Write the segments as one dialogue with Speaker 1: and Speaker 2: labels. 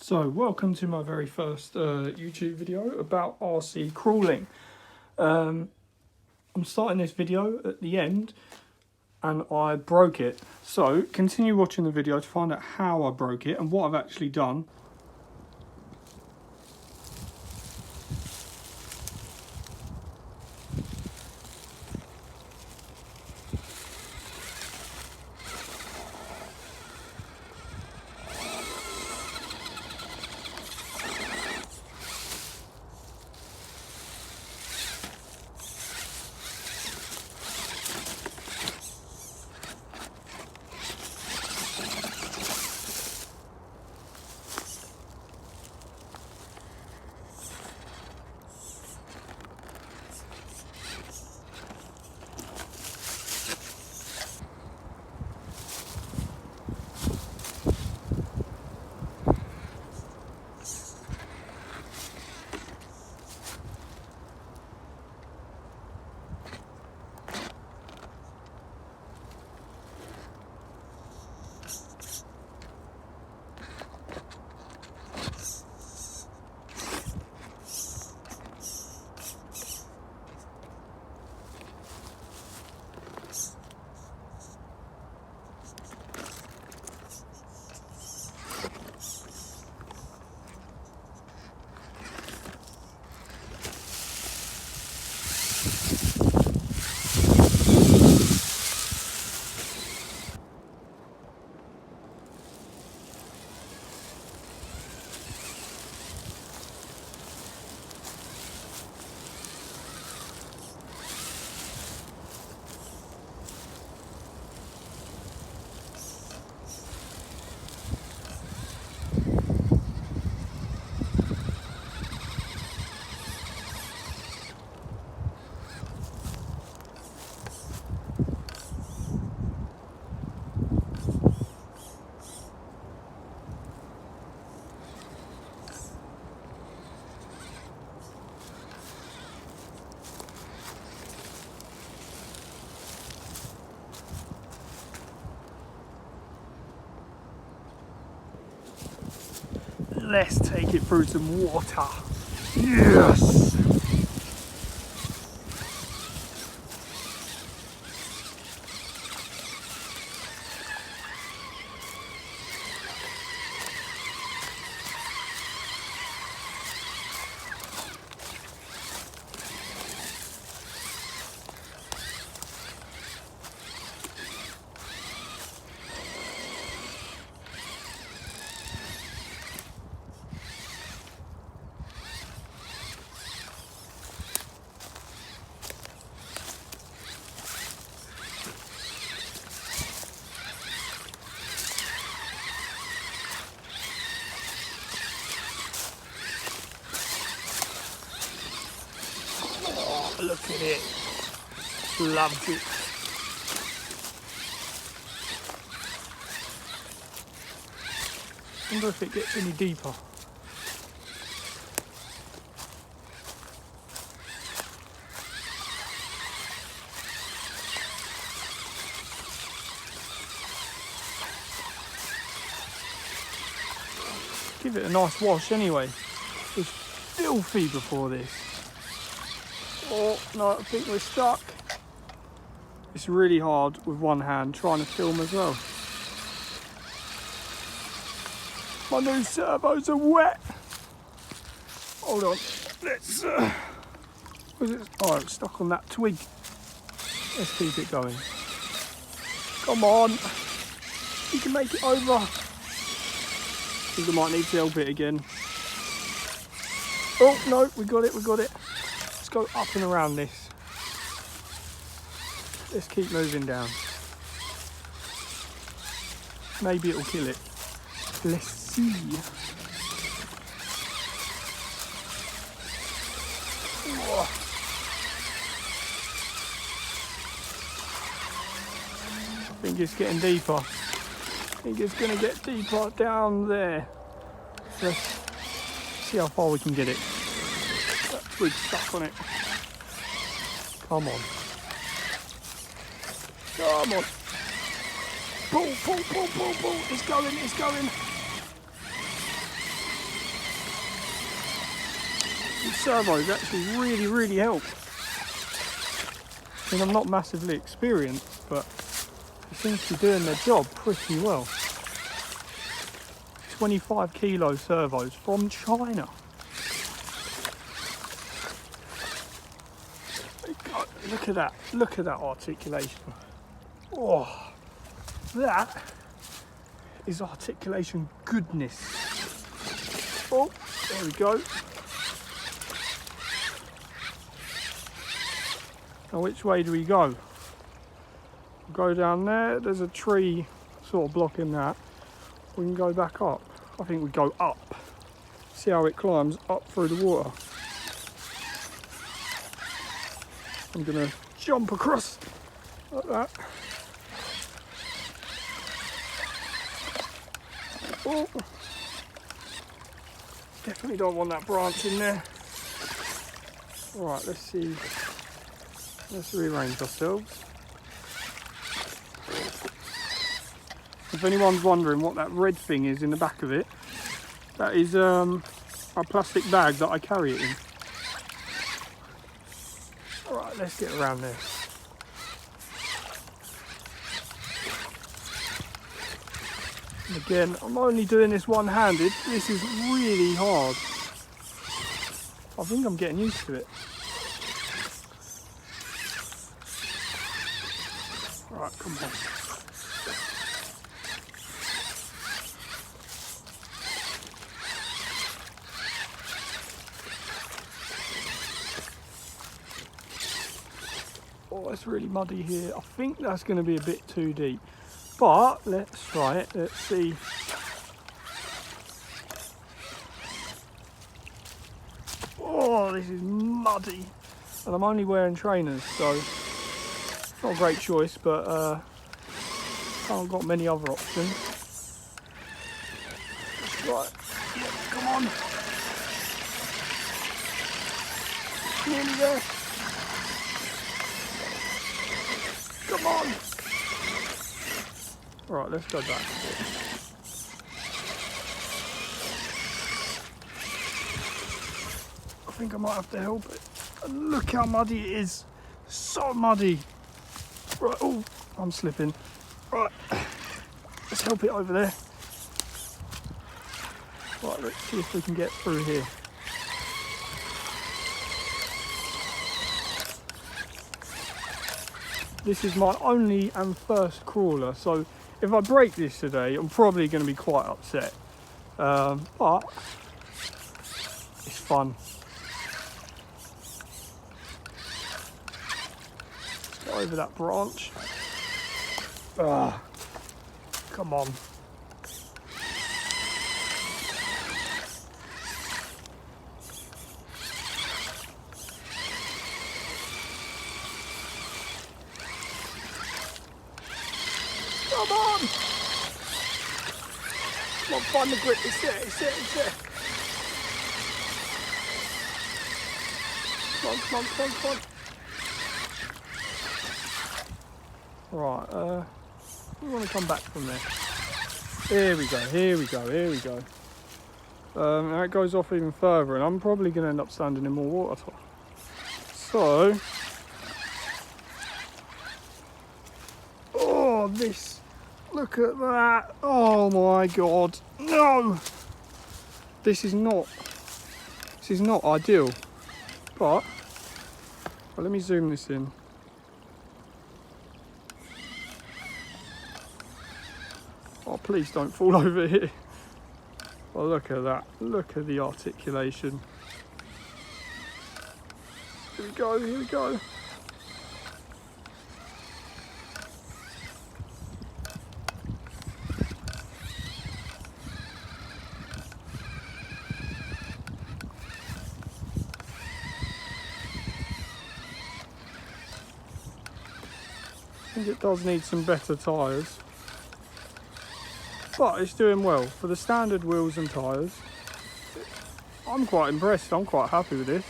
Speaker 1: So, welcome to my very first YouTube video about RC crawling. I'm starting this video at the end and I broke it. So, continue watching the video to find out how I broke it and what I've actually done. Let's take it through some water. Yes! Look at it. Loved it. Wonder if it gets any deeper. Give it a nice wash anyway. It was filthy before this. Oh no, I think we're stuck. It's really hard with one hand trying to film as well. My new servos are wet. Hold on, let's was it? Oh, it's stuck on that twig. Let's keep it going. Come on, you can make it over. I think I might need to help it again. Oh no, we got it, we got it. Let's go up and around this. Let's keep moving down. Maybe it'll kill it. Let's see. Oh. I think it's getting deeper. I think it's going to get deeper down there. Let's see how far we can get it. That twig's stuck on it. Come on. Come on. Pull, pull, pull, pull, pull. It's going, it's going. These servos actually really help. I mean, I'm not massively experienced, but they seem to be doing their job pretty well. 25 kilo servos from China. Look at that articulation. Oh, that is articulation goodness. Oh, there we go. Now which way do we go? Go down there, there's a tree sort of blocking that. We can go back up. I think we go up. See how it climbs up through the water. I'm gonna jump across like that. Oh, definitely don't want that branch in there. Right, let's see. Let's rearrange ourselves. If anyone's wondering what that red thing is in the back of it, that is a plastic bag that I carry it in. Alright, let's get around there. And again, I'm only doing this one-handed. This is really hard. I think I'm getting used to it. Right, come on. Oh, it's really muddy here. I think that's going to be a bit too deep. But let's try it. Let's see. Oh, this is muddy. And I'm only wearing trainers, so it's not a great choice, but I haven't got many other options. Right, yeah, come on. Nearly there. Come on. Right, let's go back. I think I might have to help it. And look how muddy it is. So muddy. Right, oh, I'm slipping. Right, let's help it over there. Right, let's see if we can get through here. This is my only and first crawler, so if I break this today, I'm probably going to be quite upset. But it's fun. Let's get over that branch. Ah, come on. Come on! Come on, find the grip. It's there, it's there, it's there. Come on, come on, come on, come on. Right, we want to come back from there. Here we go, here we go, here we go. Now it goes off even further, and I'm probably going to end up standing in more water. So, oh, this, look at that. Oh my God, no. This is not ideal, but, well, let me zoom this in. Oh, please don't fall over here. Oh, look at that. Look at the articulation. Here we go, here we go. I think it does need some better tyres. But it's doing well. For the standard wheels and tyres, I'm quite impressed. I'm quite happy with this.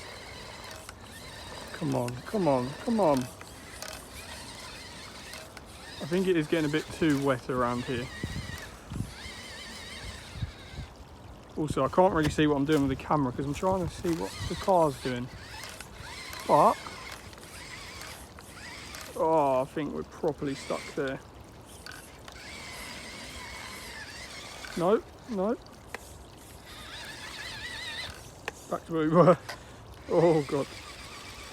Speaker 1: Come on, come on, come on. I think it is getting a bit too wet around here. Also, I can't really see what I'm doing with the camera because I'm trying to see what the car's doing. But, oh, I think we're properly stuck there. No, no. Back to where we were. Oh, God.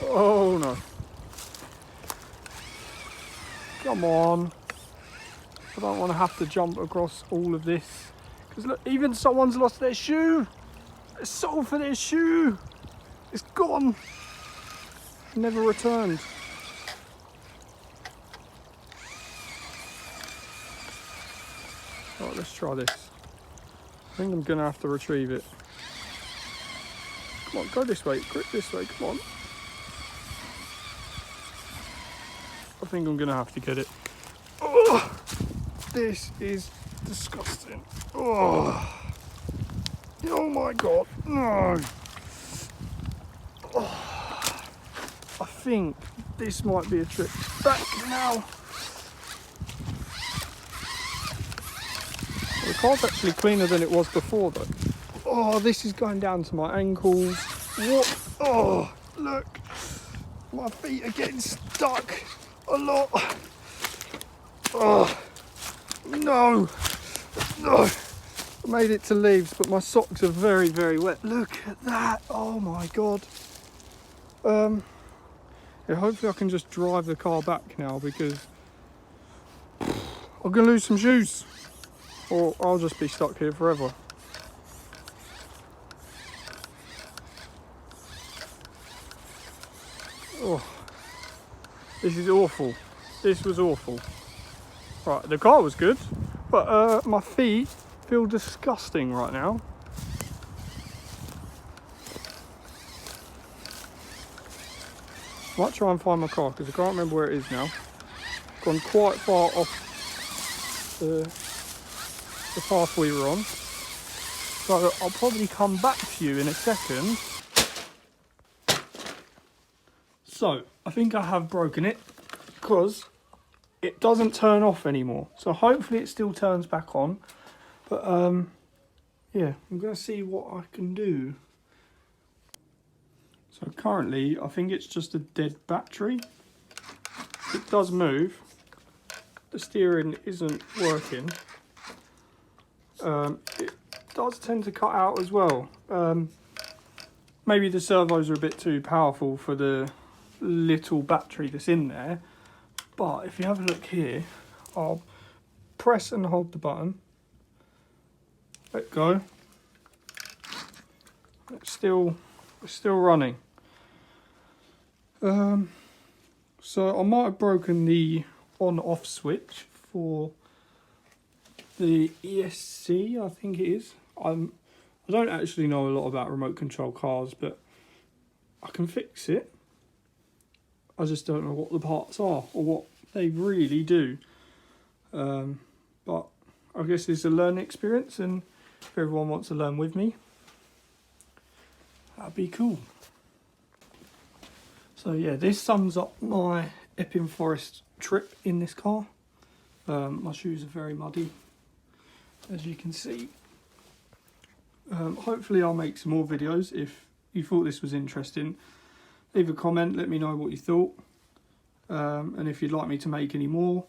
Speaker 1: Oh, no. Come on. I don't want to have to jump across all of this. Because look, even someone's lost their shoe. They sold for their shoe. It's gone. Never returned. Right, let's try this. I think I'm going to have to retrieve it. Come on, go this way. Grip this way, come on. I think I'm going to have to get it. Oh, this is disgusting. Oh, oh my God, no. Oh, I think this might be a trip back now. Well, the car's actually cleaner than it was before though. Oh, this is going down to my ankles. What? Oh, look. My feet are getting stuck a lot. Oh, no. No. I made it to leaves, but my socks are very, very wet. Look at that. Oh my God. Yeah, hopefully I can just drive the car back now because I'm going to lose some shoes. Or I'll just be stuck here forever. Oh, this is awful. This was awful. Right, the car was good, but my feet feel disgusting right now. Might try and find my car because I can't remember where it is now. Gone quite far off the path we were on. So I'll probably come back to you in a second. So I think I have broken it because it doesn't turn off anymore. So hopefully it still turns back on. But yeah, I'm going to see what I can do. So currently I think it's just a dead battery. It does move. The steering isn't working. It does tend to cut out as well. Maybe the servos are a bit too powerful for the little battery that's in there. But if you have a look here, I'll press and hold the button. Let go. It's still running. So I might have broken the on-off switch for the ESC, I think it is. I don't actually know a lot about remote control cars, but I can fix it. I just don't know what the parts are or what they really do. But I guess it's a learning experience, and if everyone wants to learn with me, that'd be cool. So yeah, this sums up my Epping Forest trip in this car. My shoes are very muddy, as you can see. Hopefully I'll make some more videos. If you thought this was interesting, leave a comment, let me know what you thought. And if you'd like me to make any more,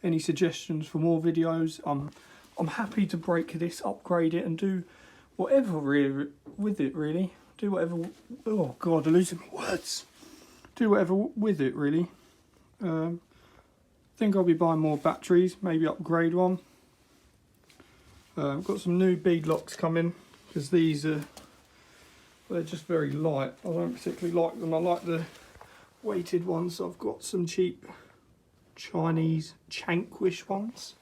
Speaker 1: any suggestions for more videos, I'm happy to break this, upgrade it, and do whatever really with it, really. Do whatever, oh God, I'm losing my words. Do whatever with it, really. I think I'll be buying more batteries, maybe upgrade one. I've got some new bead locks coming, because these are, they're just very light. I don't particularly like them. I like the weighted ones. So I've got some cheap Chinese Chankwish ones.